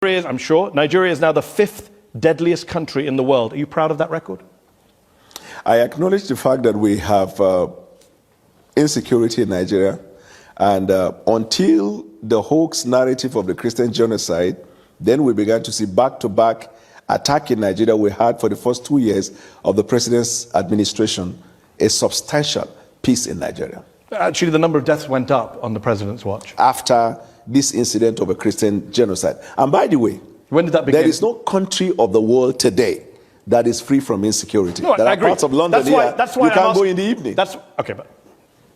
I'm sure, Nigeria is now the 5th deadliest country in the world. Are you proud of that record? I acknowledge the fact that we have insecurity in Nigeria, and until the hoax narrative of the Christian genocide, then we began to see back-to-back attack in Nigeria. We had for the first 2 years of the president's administration a substantial peace in Nigeria. Actually, the number of deaths went up on the president's watch. After this incident of a Christian genocide. And by the way, when did that begin? There is no country of the world today that is free from insecurity. No, there I are agree. parts of London you can't go in the evening. Okay, but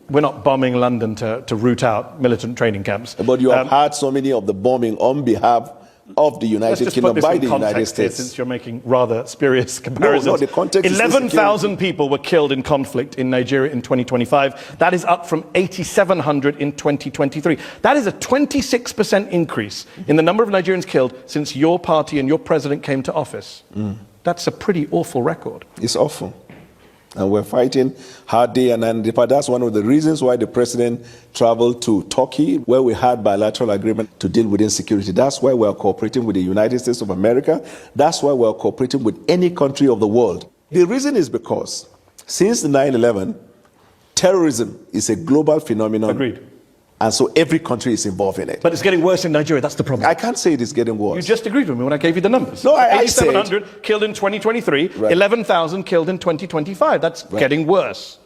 we're not bombing London to root out militant training camps. But you have had so many of the bombing on behalf of the United Kingdom by the United States. Since you're making rather spurious comparisons. No, the context is 11,000 people were killed in conflict in Nigeria in 2025. That is up from 8,700 in 2023. That is a 26% increase in the number of Nigerians killed since your party and your president came to office. That's a pretty awful record. It's awful. And we're fighting hard day and night. That's one of the reasons why the president traveled to Turkey, where we had bilateral agreement to deal with insecurity. That's why we're cooperating with the United States of America. That's why we're cooperating with any country of the world. The reason is because since 9/11, terrorism is a global phenomenon. Agreed. And so every country is involved in it. But it's getting worse in Nigeria, that's the problem. I can't say it is getting worse. You just agreed with me when I gave you the numbers. No, I 8,700 killed in 2023, right. 11,000 killed in 2025. That's right. Getting worse.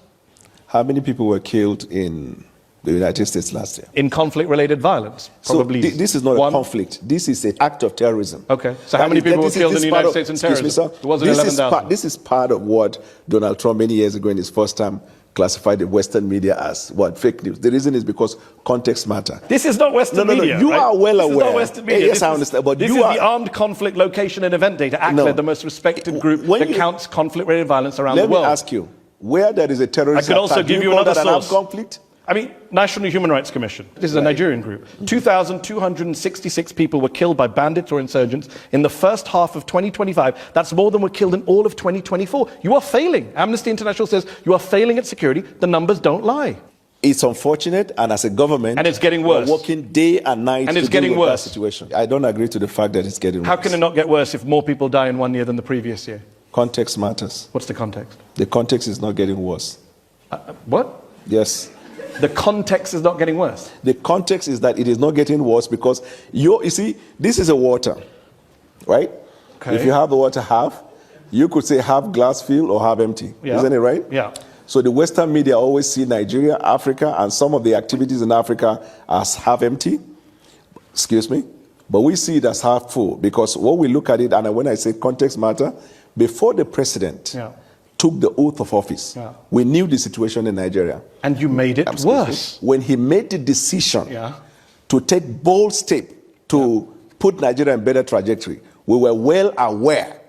How many people were killed in the United States last year? In conflict-related violence, probably. So this is not a conflict. This is an act of terrorism. Okay. So how many people were killed in the United States in terrorism? Excuse me, sir. It wasn't 11,000. This is part of what Donald Trump many years ago in his first term classified the Western media as what? Fake news. The reason is because context matter. This is not Western media. You are well aware. This is not Western media. Yes, I understand. But this is the Armed Conflict Location and Event Data, ACLED, the most respected group that counts conflict-related violence around the world. Let me ask you, where there is a terrorist attack, I could also give you another source. Conflict? I mean, National Human Rights Commission. This is a Nigerian group. 2,266 people were killed by bandits or insurgents in the first half of 2025. That's more than were killed in all of 2024. You are failing. Amnesty International says you are failing at security. The numbers don't lie. It's unfortunate, and as a government, and it's getting worse. We're working day and night and it's to getting deal with worse. That situation. I don't agree to the fact that it's getting worse. How can it not get worse if more people die in 1 year than the previous year? Context matters. What's the context? The context is not getting worse. What? Yes. The context is not getting worse. The context is that it is not getting worse because you see, this is a water, right? Okay. If you have the water half, you could say half glass filled or half empty. Yeah. Isn't it right? Yeah. So the Western media always see Nigeria, Africa, and some of the activities in Africa as half empty. Excuse me. But we see it as half full because when we look at it, and when I say context matter, before the president took the oath of office, we knew the situation in Nigeria. And you made it worse. When he made the decision to take bold step to put Nigeria in better trajectory, we were well aware